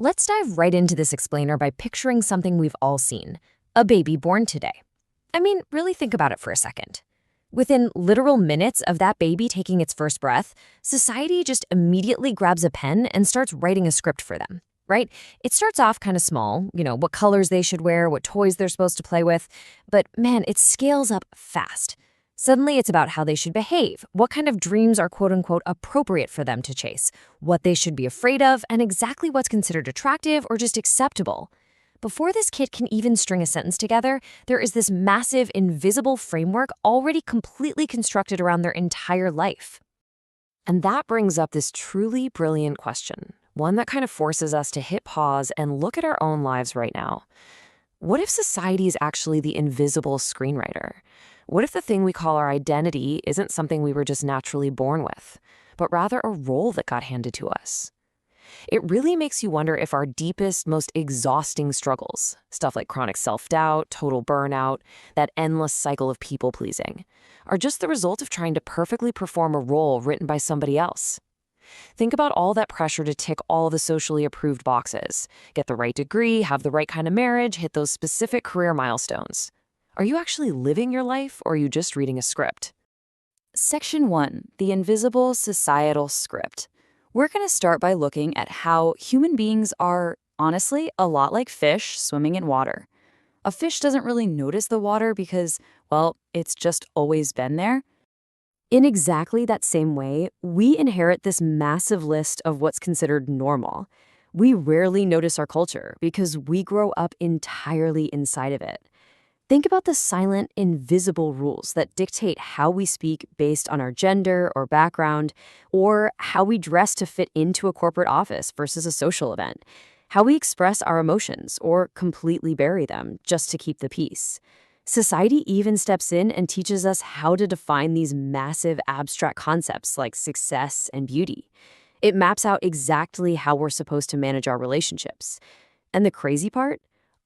Let's dive right into this explainer by picturing something we've all seen, a baby born today. I mean, really think about it for a second. Within literal minutes of that baby taking its first breath, society just immediately grabs a pen and starts writing a script for them, right? It starts off kind of small, what colors they should wear, what toys they're supposed to play with, but man, it scales up fast. Suddenly, it's about how they should behave, what kind of dreams are quote-unquote appropriate for them to chase, what they should be afraid of, and exactly what's considered attractive or just acceptable. Before this kid can even string a sentence together, there is this massive, invisible framework already completely constructed around their entire life. And that brings up this truly brilliant question, one that kind of forces us to hit pause and look at our own lives right now. What if society is actually the invisible screenwriter? What if the thing we call our identity isn't something we were just naturally born with, but rather a role that got handed to us? It really makes you wonder if our deepest, most exhausting struggles, stuff like chronic self-doubt, total burnout, that endless cycle of people-pleasing, are just the result of trying to perfectly perform a role written by somebody else. Think about all that pressure to tick all the socially approved boxes, get the right degree, have the right kind of marriage, hit those specific career milestones. Are you actually living your life, or are you just reading a script? Section 1, the invisible societal script. We're going to start by looking at how human beings are, honestly, a lot like fish swimming in water. A fish doesn't really notice the water because, well, it's just always been there. In exactly that same way, we inherit this massive list of what's considered normal. We rarely notice our culture because we grow up entirely inside of it. Think about the silent, invisible rules that dictate how we speak based on our gender or background, or how we dress to fit into a corporate office versus a social event, how we express our emotions or completely bury them just to keep the peace. Society even steps in and teaches us how to define these massive abstract concepts like success and beauty. It maps out exactly how we're supposed to manage our relationships. And the crazy part?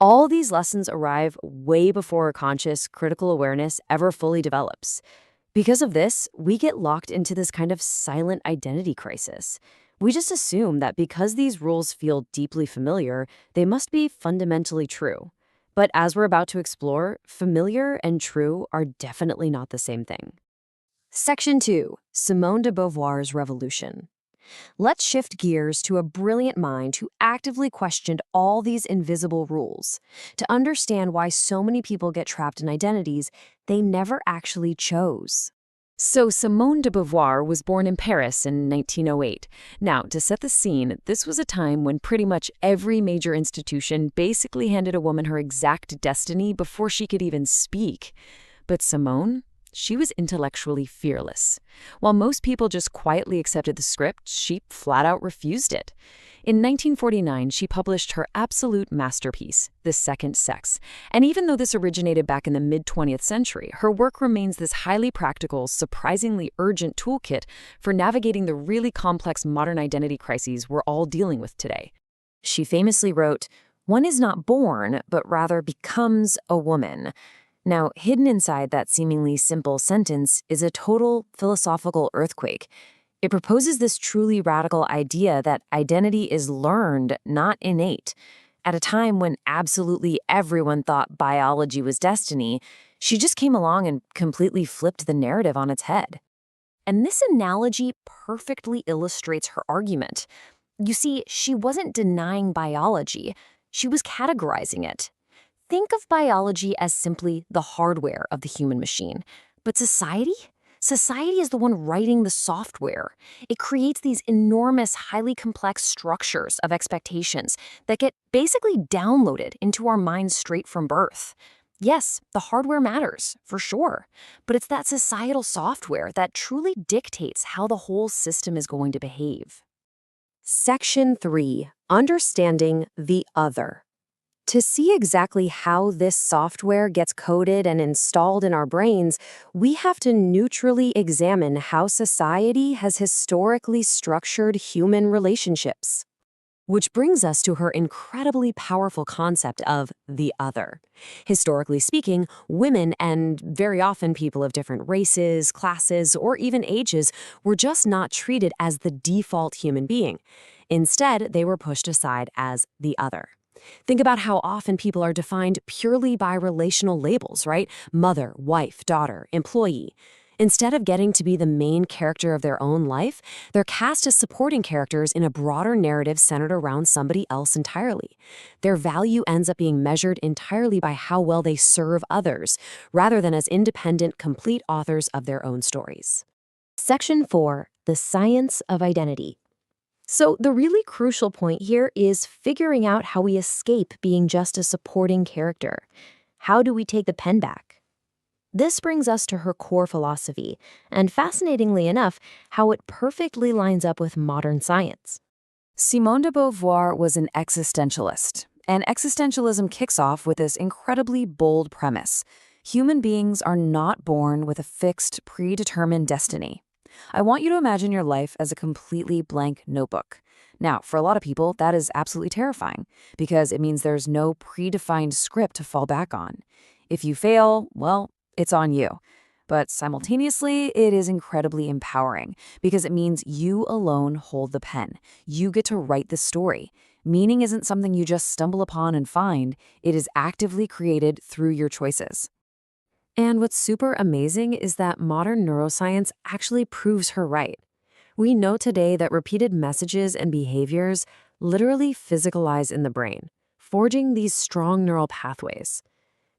All these lessons arrive way before a conscious, critical awareness ever fully develops. Because of this, we get locked into this kind of silent identity crisis. We just assume that because these rules feel deeply familiar, they must be fundamentally true. But as we're about to explore, familiar and true are definitely not the same thing. Section 2, Simone de Beauvoir's Revolution. Let's shift gears to a brilliant mind who actively questioned all these invisible rules to understand why so many people get trapped in identities they never actually chose. So Simone de Beauvoir was born in Paris in 1908. Now, to set the scene, this was a time when pretty much every major institution basically handed a woman her exact destiny before she could even speak. But Simone? She was intellectually fearless. While most people just quietly accepted the script, she flat out refused it. In 1949, she published her absolute masterpiece, The Second Sex. And even though this originated back in the mid-20th century, her work remains this highly practical, surprisingly urgent toolkit for navigating the really complex modern identity crises we're all dealing with today. She famously wrote, "One is not born, but rather becomes a woman." Now, hidden inside that seemingly simple sentence is a total philosophical earthquake. It proposes this truly radical idea that identity is learned, not innate. At a time when absolutely everyone thought biology was destiny, she just came along and completely flipped the narrative on its head. And this analogy perfectly illustrates her argument. You see, she wasn't denying biology, she was categorizing it. Think of biology as simply the hardware of the human machine. But society? Society is the one writing the software. It creates these enormous, highly complex structures of expectations that get basically downloaded into our minds straight from birth. Yes, the hardware matters, for sure, but it's that societal software that truly dictates how the whole system is going to behave. Section 3, Understanding the Other. To see exactly how this software gets coded and installed in our brains, we have to neutrally examine how society has historically structured human relationships. Which brings us to her incredibly powerful concept of the other. Historically speaking, women, and very often people of different races, classes, or even ages, were just not treated as the default human being. Instead, they were pushed aside as the other. Think about how often people are defined purely by relational labels, right? Mother, wife, daughter, employee. Instead of getting to be the main character of their own life, they're cast as supporting characters in a broader narrative centered around somebody else entirely. Their value ends up being measured entirely by how well they serve others, rather than as independent, complete authors of their own stories. Section 4, the science of identity. So the really crucial point here is figuring out how we escape being just a supporting character. How do we take the pen back? This brings us to her core philosophy, and fascinatingly enough, how it perfectly lines up with modern science. Simone de Beauvoir was an existentialist, and existentialism kicks off with this incredibly bold premise. Human beings are not born with a fixed, predetermined destiny. I want you to imagine your life as a completely blank notebook. Now, for a lot of people, that is absolutely terrifying, because it means there's no predefined script to fall back on. If you fail, well, it's on you. But simultaneously, it is incredibly empowering because it means you alone hold the pen. You get to write the story. Meaning isn't something you just stumble upon and find. It is actively created through your choices. And what's super amazing is that modern neuroscience actually proves her right. We know today that repeated messages and behaviors literally physicalize in the brain, forging these strong neural pathways.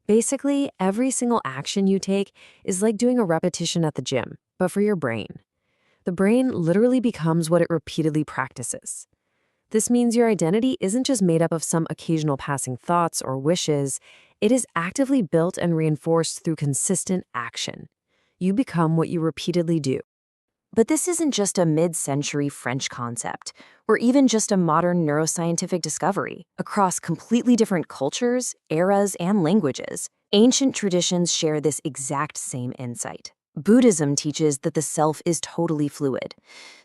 Basically, every single action you take is like doing a repetition at the gym, but for your brain. The brain literally becomes what it repeatedly practices. This means your identity isn't just made up of some occasional passing thoughts or wishes. It is actively built and reinforced through consistent action. You become what you repeatedly do. But this isn't just a mid-century French concept, or even just a modern neuroscientific discovery. Across completely different cultures, eras, and languages, ancient traditions share this exact same insight. Buddhism teaches that the self is totally fluid.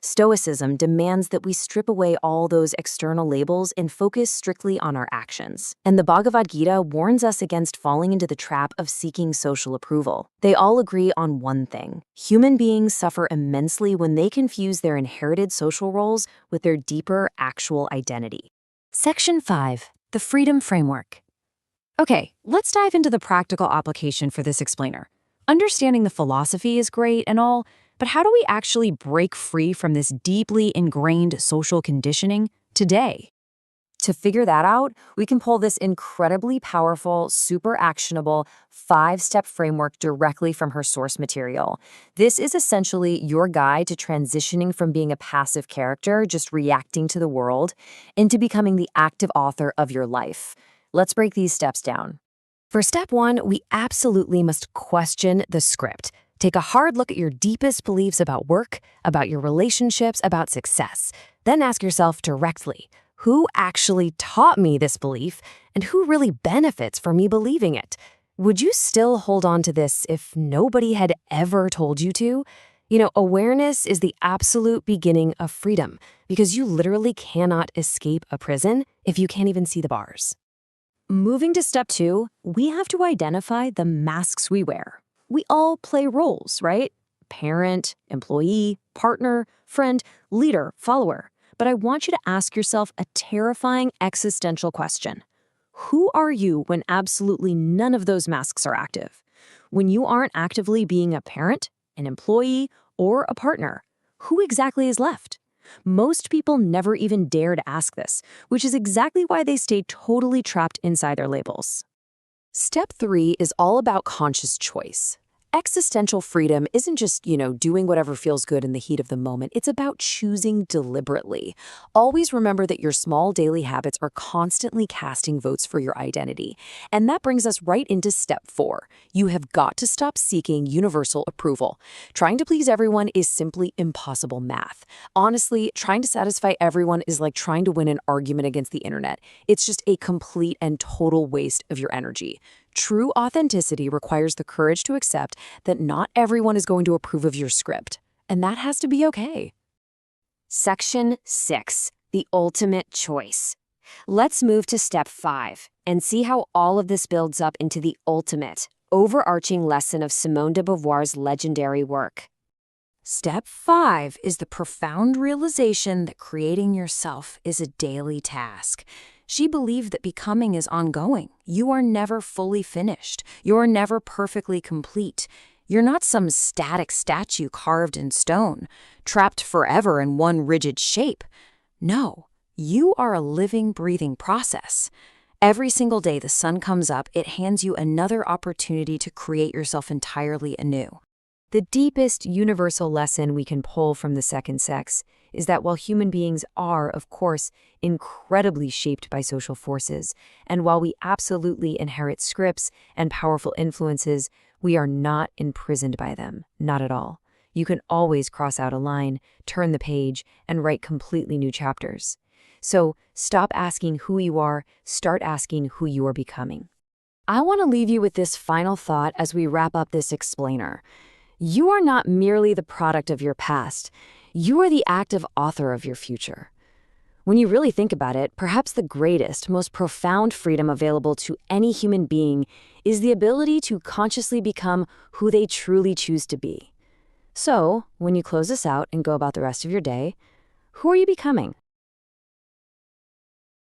Stoicism demands that we strip away all those external labels and focus strictly on our actions. And the Bhagavad Gita warns us against falling into the trap of seeking social approval. They all agree on one thing. Human beings suffer immensely when they confuse their inherited social roles with their deeper actual identity. Section 5, the Freedom Framework. Okay, let's dive into the practical application for this explainer. Understanding the philosophy is great and all, but how do we actually break free from this deeply ingrained social conditioning today? To figure that out, we can pull this incredibly powerful, super actionable 5-step framework directly from her source material. This is essentially your guide to transitioning from being a passive character, just reacting to the world, into becoming the active author of your life. Let's break these steps down. For step 1, we absolutely must question the script. Take a hard look at your deepest beliefs about work, about your relationships, about success. Then ask yourself directly, who actually taught me this belief, and who really benefits from me believing it? Would you still hold on to this if nobody had ever told you to? Awareness is the absolute beginning of freedom, because you literally cannot escape a prison if you can't even see the bars. Moving to step 2, we have to identify the masks we wear. We all play roles, right? Parent, employee, partner, friend, leader, follower. But I want you to ask yourself a terrifying existential question. Who are you when absolutely none of those masks are active? When you aren't actively being a parent, an employee, or a partner, who exactly is left? Most people never even dare to ask this, which is exactly why they stay totally trapped inside their labels. Step 3 is all about conscious choice. Existential freedom isn't just, doing whatever feels good in the heat of the moment. It's about choosing deliberately. Always remember that your small daily habits are constantly casting votes for your identity. And that brings us right into step 4. You have got to stop seeking universal approval. Trying to please everyone is simply impossible math. Honestly, trying to satisfy everyone is like trying to win an argument against the internet. It's just a complete and total waste of your energy. True authenticity requires the courage to accept that not everyone is going to approve of your script, and that has to be okay. Section 6, the ultimate choice. Let's move to step 5 and see how all of this builds up into the ultimate, overarching lesson of Simone de Beauvoir's legendary work. Step 5 is the profound realization that creating yourself is a daily task. She believed that becoming is ongoing. You are never fully finished. You're never perfectly complete. You're not some static statue carved in stone, trapped forever in one rigid shape. No, you are a living, breathing process. Every single day the sun comes up, it hands you another opportunity to create yourself entirely anew. The deepest universal lesson we can pull from the second sex is that while human beings are, of course, incredibly shaped by social forces, and while we absolutely inherit scripts and powerful influences, we are not imprisoned by them, not at all. You can always cross out a line, turn the page, and write completely new chapters. So stop asking who you are, start asking who you are becoming. I want to leave you with this final thought as we wrap up this explainer. You are not merely the product of your past. You are the active author of your future. When you really think about it, perhaps the greatest, most profound freedom available to any human being is the ability to consciously become who they truly choose to be. So, when you close this out and go about the rest of your day, who are you becoming?